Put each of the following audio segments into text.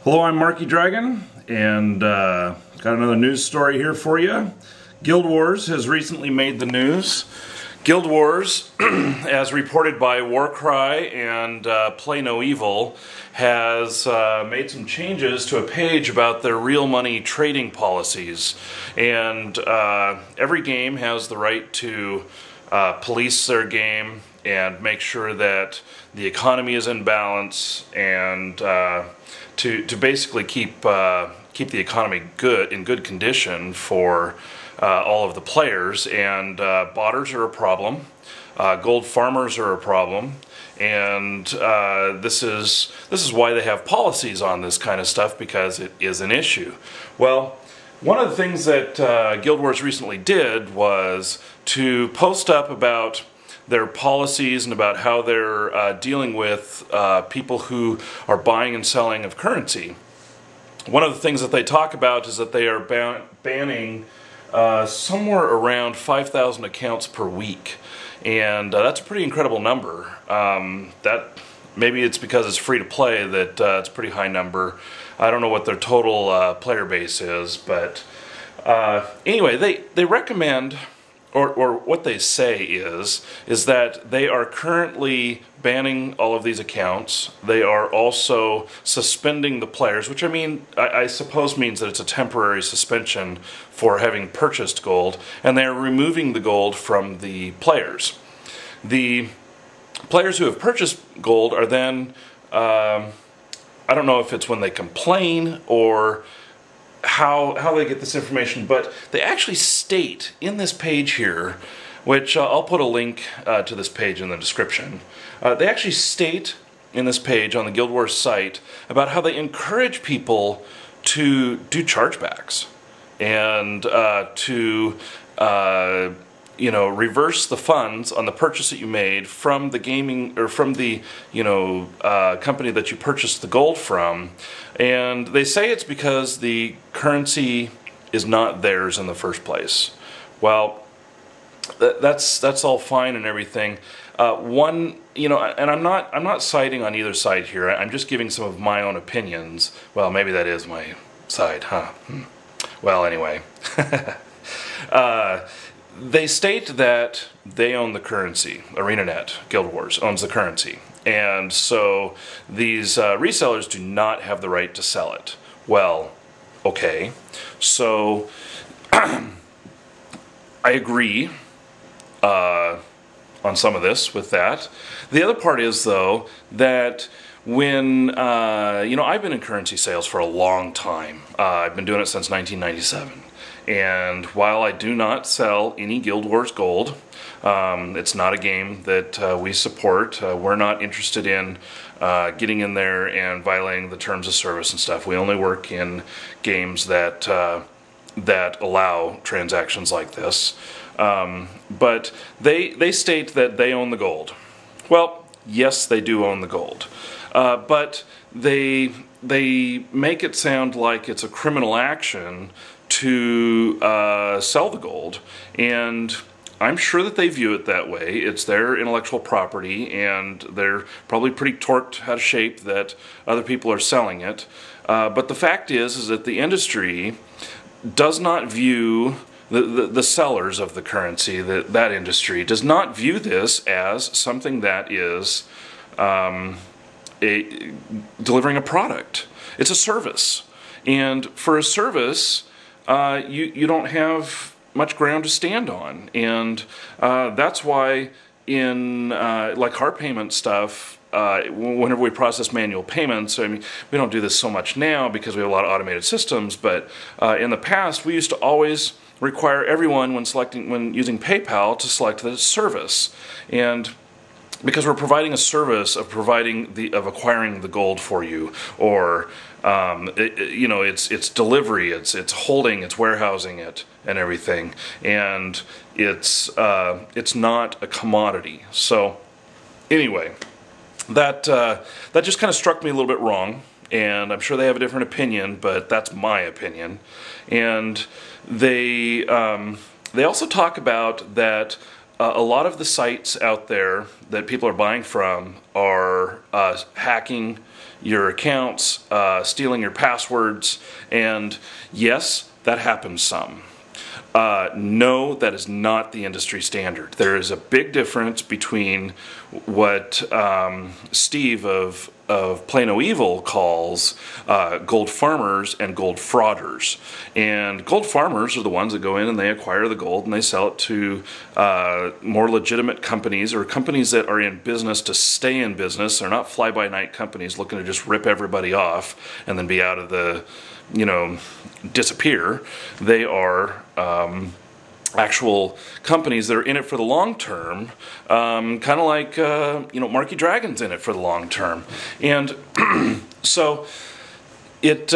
Hello, I'm Marky Dragon, and got another news story here for you. Guild Wars has recently made the news. Guild Wars, as reported by Warcry and Play No Evil, has made some changes to a page about their real money trading policies. And every game has the right to police their game and make sure that the economy is in balance and to basically keep the economy in good condition for all of the players. And botters are a problem, gold farmers are a problem, and this is why they have policies on this kind of stuff, because it is an issue. Well, one of the things that Guild Wars recently did was to post up about their policies and about how they're dealing with people who are buying and selling of currency. One of the things that they talk about is that they are banning somewhere around 5,000 accounts per week, and that's a pretty incredible number. That maybe it's because it's free to play that it's a pretty high number. I don't know what their total player base is, but anyway, they recommend, or what they say is that they are currently banning all of these accounts. They are also suspending the players, which I suppose means that it's a temporary suspension for having purchased gold, and they are removing the gold from the players. The players who have purchased gold are then, I don't know if it's when they complain or how they get this information, but they actually state in this page here, which I'll put a link to this page in the description. They actually state in this page on the Guild Wars site about how they encourage people to do chargebacks and to reverse the funds on the purchase that you made from the gaming, or from the company that you purchased the gold from. And they say it's because the currency is not theirs in the first place. Well, that's all fine and everything. And I'm not siding on either side here. I'm just giving some of my own opinions. Well, maybe that is my side, huh? Well, anyway. They state that they own the currency. ArenaNet, Guild Wars, owns the currency. And so these resellers do not have the right to sell it. Well, okay. So I agree on some of this with that. The other part is, though, that when, I've been in currency sales for a long time. I've been doing it since 1997. And while I do not sell any Guild Wars gold, it's not a game that we support. We're not interested in getting in there and violating the terms of service and stuff. We only work in games that allow transactions like this. But they state that they own the gold. Well, yes, they do own the gold. But they make it sound like it's a criminal action to sell the gold, and I'm sure that they view it that way. It's their intellectual property, and they're probably pretty torqued out of shape that other people are selling it. But the fact is that the industry does not view the sellers of the currency, that industry does not view this as something that is delivering a product. It's a service, and for a service, you don't have much ground to stand on, and that's why in like car payment stuff, whenever we process manual payments, we don't do this so much now because we have a lot of automated systems, but in the past we used to always require everyone when using PayPal to select the service, and because we're providing a service of acquiring the gold for you, or it's delivery, it's holding, it's warehousing it, and everything, and it's not a commodity. So anyway, that just kind of struck me a little bit wrong, and I'm sure they have a different opinion, but that's my opinion. And they also talk about that a lot of the sites out there that people are buying from are hacking your accounts, stealing your passwords, and yes, that happens some. No, that is not the industry standard. There is a big difference between what Steve of Play No Evil calls gold farmers and gold frauders. And gold farmers are the ones that go in and they acquire the gold and they sell it to more legitimate companies, or companies that are in business to stay in business. They're not fly-by-night companies looking to just rip everybody off and then be out of the, disappear. They are actual companies that are in it for the long term, kind of like Marky Dragon's in it for the long term, and so it's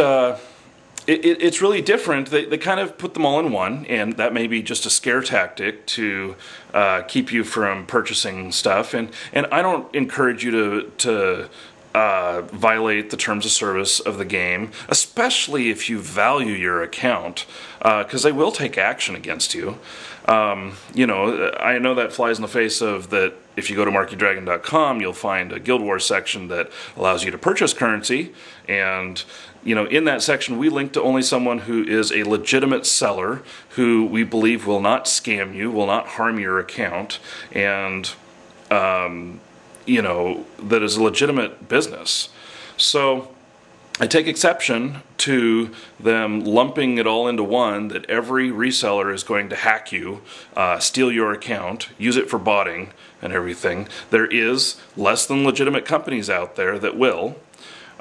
really different. They kind of put them all in one, and that may be just a scare tactic to keep you from purchasing stuff. And I don't encourage you to violate the terms of service of the game, especially if you value your account, because they will take action against you. I know that flies in the face of that. If you go to markydragon.com, you'll find a Guild Wars section that allows you to purchase currency, and in that section we link to only someone who is a legitimate seller, who we believe will not scam you, will not harm your account, and that is a legitimate business. So I take exception to them lumping it all into one, that every reseller is going to hack you, steal your account, use it for botting and everything. There is less than legitimate companies out there that will.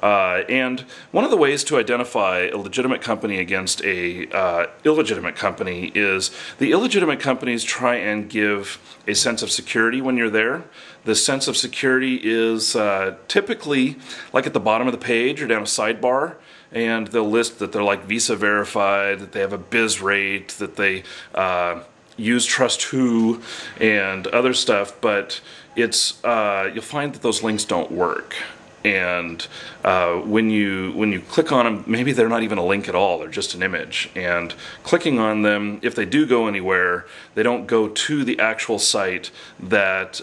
And one of the ways to identify a legitimate company against a illegitimate company is the illegitimate companies try and give a sense of security when you're there. The sense of security is typically like at the bottom of the page or down a sidebar, and they'll list that they're like Visa verified, that they have a biz rate, that they use Trust.who and other stuff, but it's you'll find that those links don't work. And when you click on them, maybe they're not even a link at all, they're just an image. And clicking on them, if they do go anywhere, they don't go to the actual site that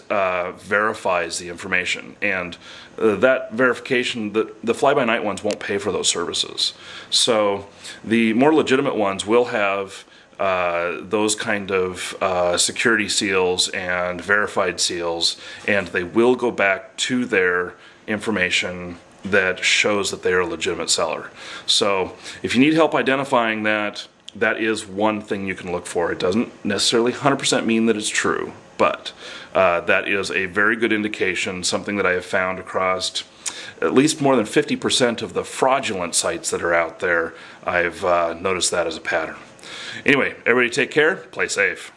verifies the information. And that verification, the fly-by-night ones won't pay for those services. So the more legitimate ones will have those kind of security seals and verified seals, and they will go back to their information that shows that they are a legitimate seller. So if you need help identifying that, that is one thing you can look for. It doesn't necessarily 100% mean that it's true, but that is a very good indication, something that I have found across at least more than 50% of the fraudulent sites that are out there. I've noticed that as a pattern. Anyway, everybody take care, play safe.